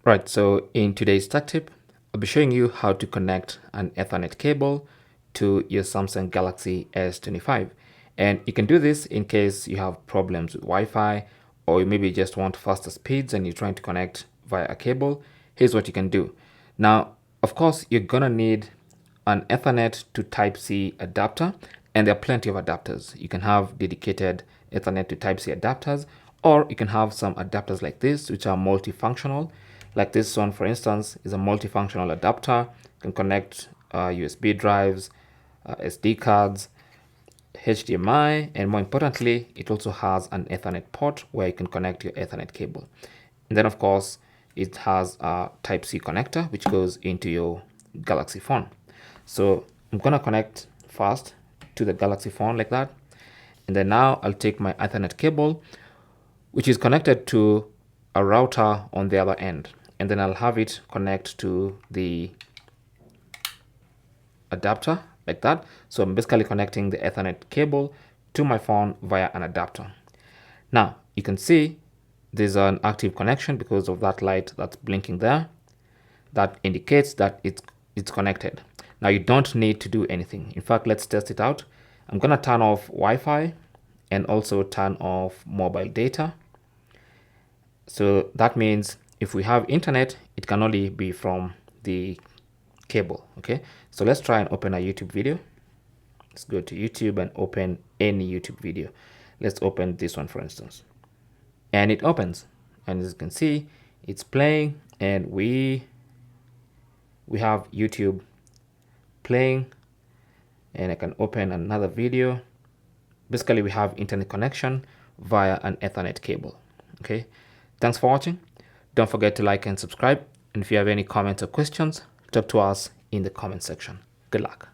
Right, so in today's tech tip, I'll be showing you how to connect an Ethernet cable to your Samsung Galaxy S25. And you can do this in case you have problems with Wi-Fi, or you maybe just want faster speeds and you're trying to connect via a cable. Here's what you can do. Now, of course, you're gonna need an Ethernet to Type-C adapter, and there are plenty of adapters. You can have dedicated Ethernet to Type-C adapters, or you can have some adapters like this, which are multifunctional. Like this one, for instance, is a multifunctional adapter. You can connect USB drives, SD cards, HDMI, and more importantly, it also has an Ethernet port where you can connect your Ethernet cable. And then, of course, it has a Type-C connector, which goes into your Galaxy phone. So I'm gonna connect first to the Galaxy phone like that. And then now I'll take my Ethernet cable, which is connected to a router on the other end. And then I'll have it connect to the adapter like that. So I'm basically connecting the Ethernet cable to my phone via an adapter. Now you can see there's an active connection because of that light that's blinking there. That indicates that it's connected. Now you don't need to do anything. In fact, let's test it out. I'm gonna turn off Wi-Fi and also turn off mobile data. So that means if we have internet, it can only be from the cable. Okay, so let's try and open a YouTube video. Let's go to YouTube and open any YouTube video. Let's open this one, for instance, and it opens, and as you can see, it's playing, and we have YouTube playing, and I can open another video. Basically, we have internet connection via an Ethernet cable. Okay, thanks for watching. Don't forget to like and subscribe. And if you have any comments or questions, talk to us in the comment section. Good luck.